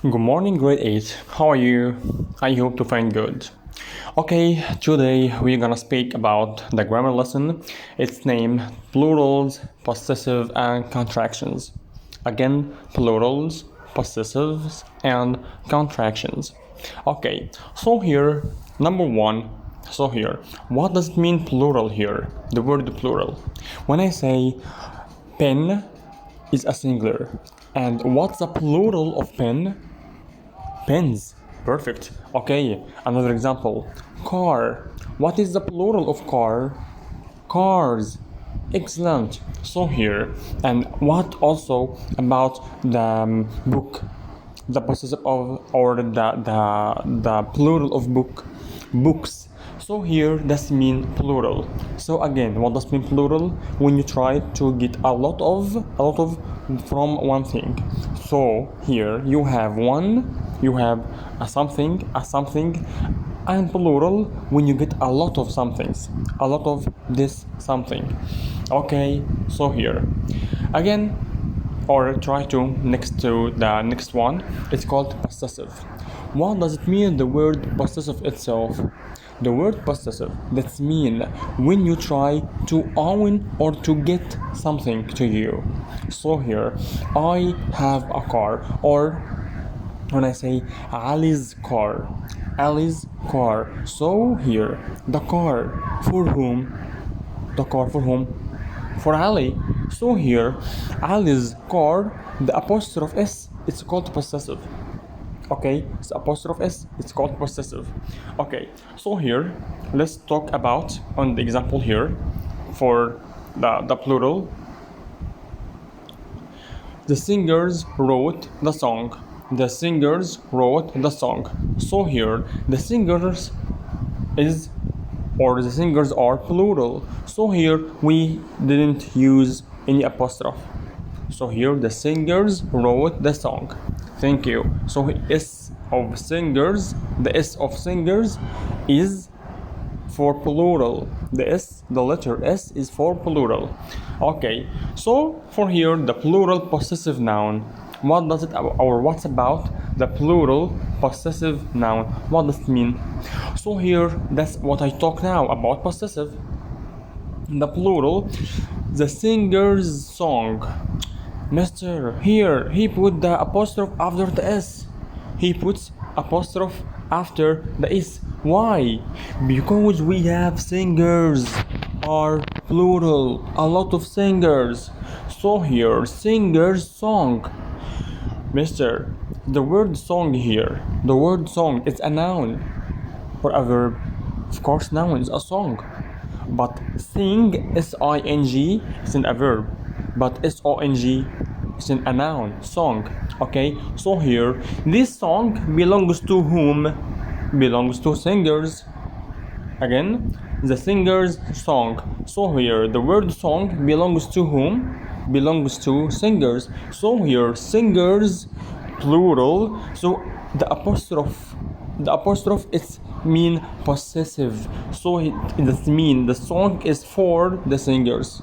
Good morning, grade 8. How are you? I hope to find good. Okay, today we're gonna speak about the grammar lesson. It's named Plurals, Possessive, and Contractions. Again, plurals, possessives, and contractions. Okay, so here, number one. So here, what does it mean plural here? The word plural. When I say pen is a singular, and what's the plural of pen? Pens. Perfect. Okay, another example. Car. What is the plural of car? Cars. Excellent. So here, and what also about the book? The possessive of or the plural of book, books. So here that's mean plural. So again, what does mean plural? When you try to get a lot of from one thing. So here you have one, you have a something, and plural when you get a lot of somethings, a lot of this something. Okay, so here again, or try to next to the next one, it's called possessive. What does it mean, the word possessive itself? The word possessive, that's mean when you try to own or to get something to you. So here, I have a car, or when I say Ali's car, Ali's car. So here, the car for whom? The car for whom? For Ali. So here, Ali's car, the apostrophe S, it's called possessive. Okay, it's apostrophe S, it's called possessive. Okay, so here, let's talk about on the example here for the plural. The singers wrote the song. The singers wrote the song. So here, the singers is or the singers are plural. So here we didn't use any apostrophe. So here the singers wrote the song. Thank you. So S of singers, the S of singers is for plural. The letter S is for plural. Okay, so for here the plural possessive noun. What does it, or what's about the plural possessive noun? What does it mean? So here, that's what I talk now about possessive. The plural, the singer's song. Mister, here, he put the apostrophe after the S. He puts apostrophe after the S. Why? Because we have singers are plural, a lot of singers. So here, singer's song. Mister, the word song here, the word song is a noun or a verb. Of course, noun is a song. But sing, S-I-N-G, is in a verb. But S-O-N-G is in a noun, song. Okay, so here, this song belongs to whom? Belongs to singers. Again, the singer's song. So here, the word song belongs to whom? Belongs to singers. So here, singers, plural. So the apostrophe is mean possessive. So it mean the song is for the singers.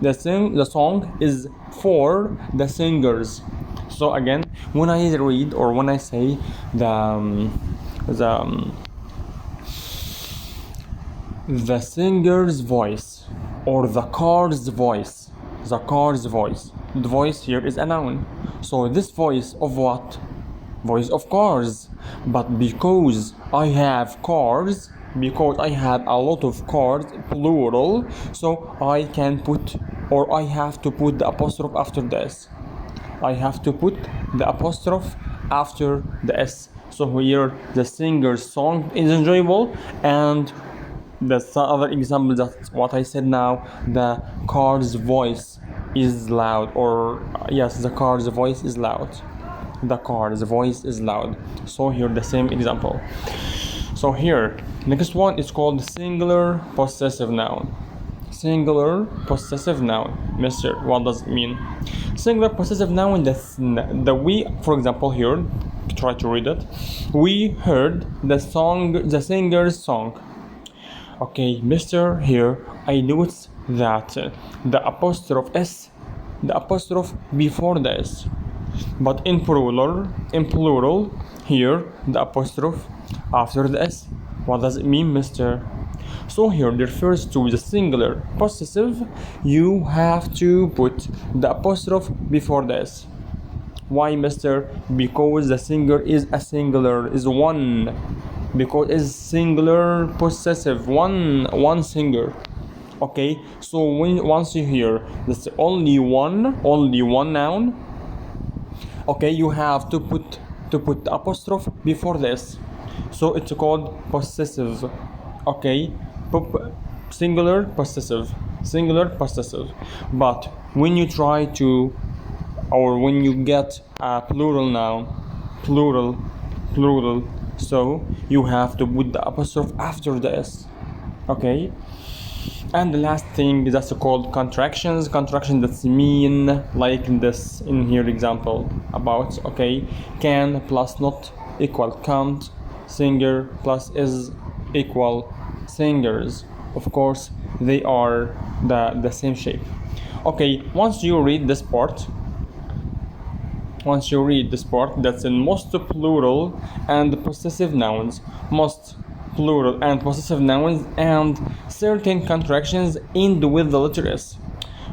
The song is for the singers. So again, when I read or when I say the singer's voice or the car's voice, the voice here is a noun. So this voice of what? Voice of cars. But because I have cars, because I have a lot of cars, plural, so I can put, or I have to put the apostrophe after the S. I have to put the apostrophe after the S. So here the singer's song is enjoyable, and the other example, that's what I said now, the car's voice is loud, or yes, the car's voice is loud. The car's voice is loud. So here the same example. So here, next one is called singular possessive noun. Singular possessive noun. Mister, what does it mean? Singular possessive noun, that's the we, for example here, try to read it. We heard the singer's song. Okay, Mister, here I notice that the apostrophe S, the apostrophe before the S. But in plural, here the apostrophe after the s. What does it mean, mister? So here it refers to the singular possessive. You have to put the apostrophe before the s. Why, mister? Because the singular is a singular, is one. Because it's singular possessive, one singular. Okay, so once you hear this only one noun, okay, you have to put the apostrophe before this, so it's called possessive. Okay, singular possessive. But when you try to, or when you get a plural noun, plural, so you have to put the apostrophe after the s. Okay, and the last thing that's called contractions. That mean like this in here example about, okay, can plus not equal can't, singer plus is equal singers. Of course they are the same shape. Okay, once you read this part, that's in most plural and possessive nouns, most plural and possessive nouns, and certain contractions end with the letter s.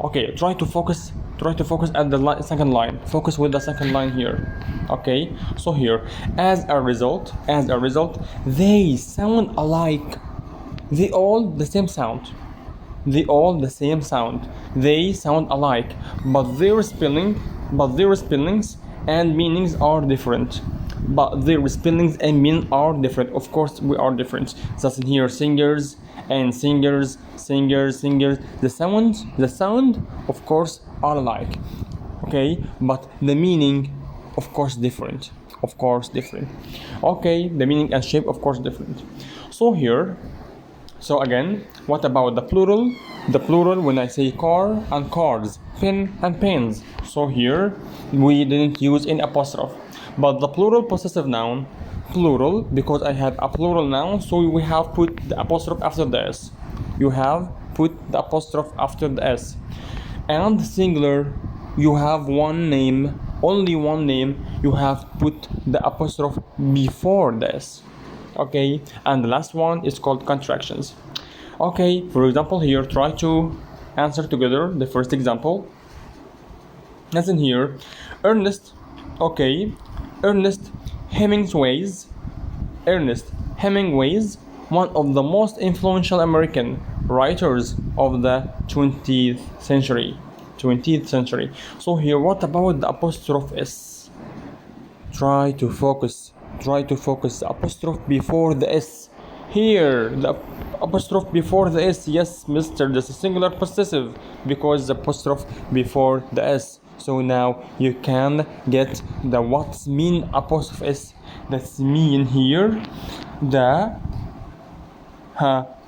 Okay, try to focus at the second line. Focus with the second line here. Okay, so here, as a result, they sound alike. They all the same sound. They sound alike, but their spellings and meanings are different. Of course, we are different. That's in here, singers and singers. The sound, of course, are alike. Okay, but the meaning, of course, different. Okay, the meaning and shape, of course, different. So again, what about the plural? The plural, when I say car and cars, pen and pens. So here we didn't use any apostrophe. But the plural possessive noun, plural, because I have a plural noun, so we have put the apostrophe after the s. You have put the apostrophe after the s. And singular, you have one name, only one name, you have put the apostrophe before the s. Okay, and the last one is called contractions. Okay, for example, here, try to answer together the first example. As in here, Ernest Hemingway's, one of the most influential American writers of the 20th century. So here, what about the apostrophe s? Try to focus the apostrophe before the s. Here, the apostrophe before the s. Yes, mister, this is singular possessive because the apostrophe before the s. So now you can get the what's mean apostrophe s. That's mean here the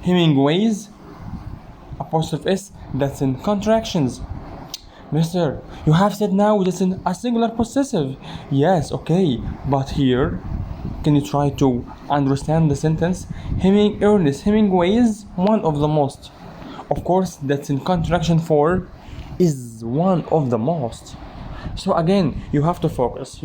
Hemingway's apostrophe s, that's in contractions. Mister, you have said now that's in a singular possessive. Yes, okay, but here, can you try to understand the sentence? Ernest Hemingway's one of the most. Of course, that's in contraction for is one of the most. So again, you have to focus.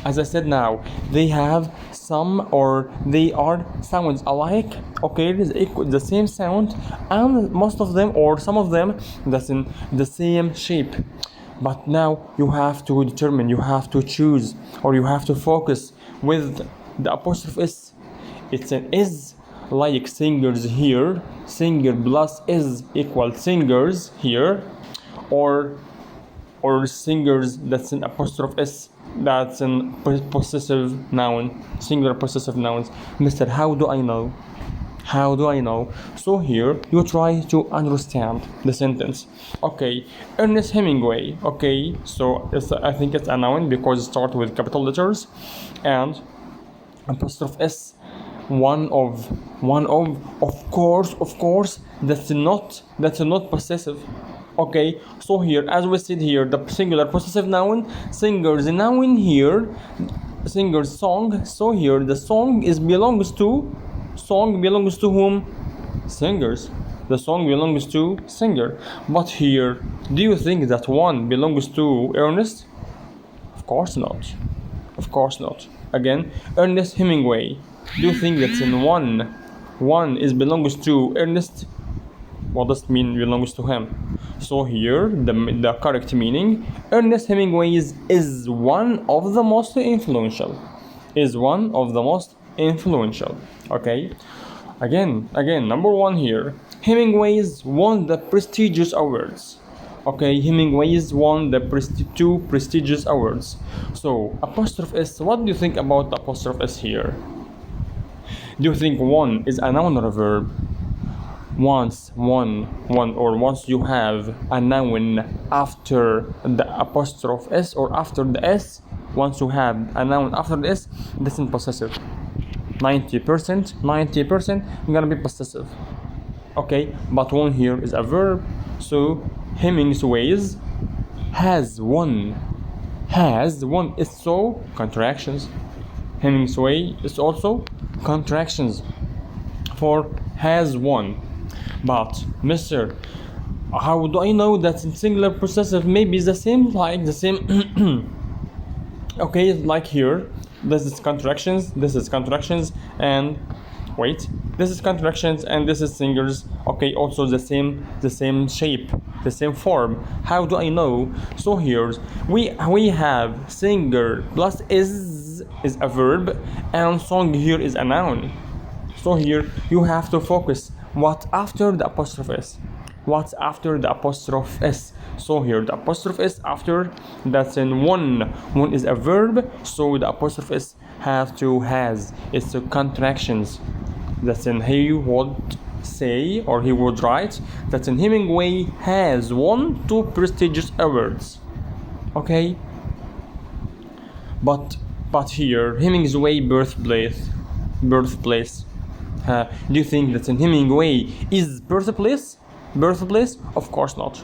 As I said now, they have some, or they are sounds alike. Okay, it is the same sound, and most of them or some of them that's in the same shape. But now you have to determine, you have to choose, or you have to focus with the apostrophe s. It's an is, like singers here, singer plus is equal singers here, or singers, that's an apostrophe s, that's an possessive noun, singular possessive nouns. Mister, how do I know? So here you try to understand the sentence. Okay, Ernest Hemingway. Okay, so I think it's a noun because it starts with capital letters, and apostrophe s, one of course, that's not possessive. Okay, so here, as we said here, the singular possessive noun, singers noun here, singer's song. So here the song belongs to whom? Singers. The song belongs to singer. But here, do you think that one belongs to Ernest? Of course not. Of course not. Again, Ernest Hemingway. Do you think that's in one is belongs to Ernest? What does it mean belongs to him? So here, the correct meaning, Ernest Hemingway is one of the most influential. Is one of the most influential. Okay? Again, number one here. Hemingway's won the prestigious awards. Okay, Hemingway's won the two prestigious awards. So, apostrophe S, what do you think about the apostrophe S here? Do you think one is a noun or a verb? Once you have a noun after the apostrophe S or after the S, once you have a noun after the S, that's in possessive. 90% gonna be possessive. Okay, but one here is a verb, so Hemingway's has won. Is so contractions. Hemingway is also contractions for has won. But Mr. How do I know that in singular possessive maybe the same okay, like here, this is contractions, and wait, this is contractions and this is singers. Okay, also the same shape, the same form. How do I know? So here we have singer plus is a verb, and song here is a noun. So here you have to focus what after the apostrophe S. What's after the apostrophe S? So here the apostrophe S after, that's in one is a verb, so the apostrophe S have to has. It's a contractions. That's in he would say or he would write that in Hemingway has won two prestigious awards. Okay? But here Hemingway birthplace. Do you think that in Hemingway is birthplace? Of course not.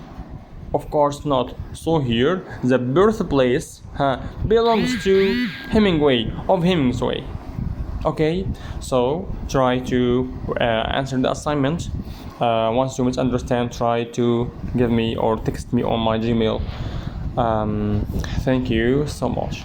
So here the birthplace belongs to Hemingway, of Hemingway. Okay, so try to answer the assignment. Once you misunderstand, try to give me or text me on my Gmail. Thank you so much.